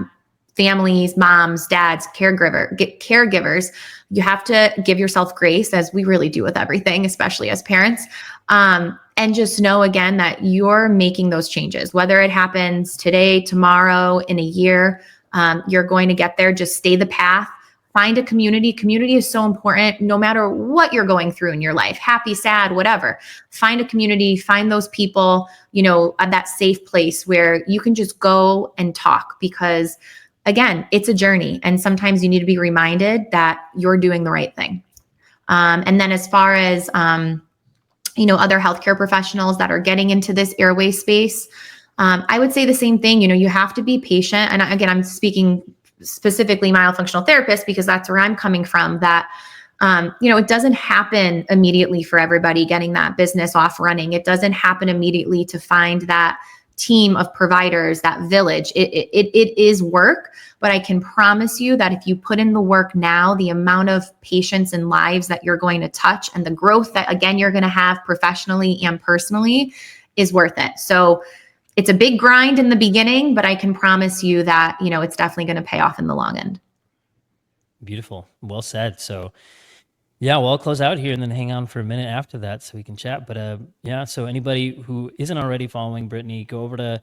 families, moms, dads, caregivers, you have to give yourself grace, as we really do with everything, especially as parents. And just know again that you're making those changes, whether it happens today, tomorrow, in a year, you're going to get there. Just stay the path. Find a community. Community is so important no matter what you're going through in your life, happy, sad, whatever. Find a community, find those people, at that safe place where you can just go and talk, because again, it's a journey. And sometimes you need to be reminded that you're doing the right thing. And then as far as, other healthcare professionals that are getting into this airway space, I would say the same thing. You have to be patient. And again, I'm speaking specifically myofunctional therapists because that's where I'm coming from, that It doesn't happen immediately for everybody getting that business off running. It doesn't happen immediately to find that team of providers, that village. It is work, but I can promise you that if you put in the work now, the amount of patients and lives that you're going to touch and the growth that, again, you're going to have professionally and personally is worth it. So it's a big grind in the beginning, but I can promise you that, it's definitely going to pay off in the long end. Beautiful. Well said. So yeah, well, I'll close out here and then hang on for a minute after that so we can chat. But yeah, so anybody who isn't already following Brittny, go over to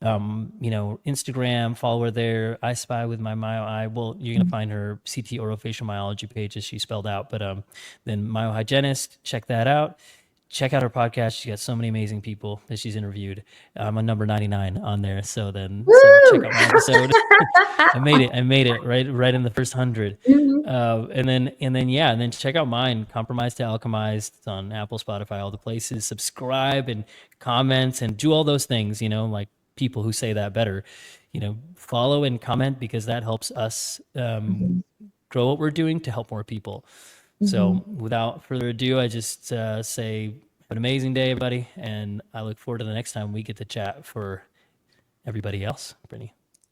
Instagram, follow her there. I Spy with my Myo Eye. Well, you're gonna find her CT orofacial myology page as she spelled out. But then Myohygienist, check that out. Check out her podcast. She's got so many amazing people that she's interviewed. I'm on number 99 on there. So check out my episode. I made it right in the first 100. And then check out mine, Compromised to Alchemized. It's on Apple, Spotify, all the places. Subscribe and comment and do all those things, like people who say that better, follow and comment, because that helps us grow what we're doing to help more people. So without further ado, I just say have an amazing day, everybody. And I look forward to the next time we get to chat for everybody else. Brittny.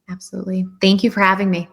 Absolutely. Thank you for having me.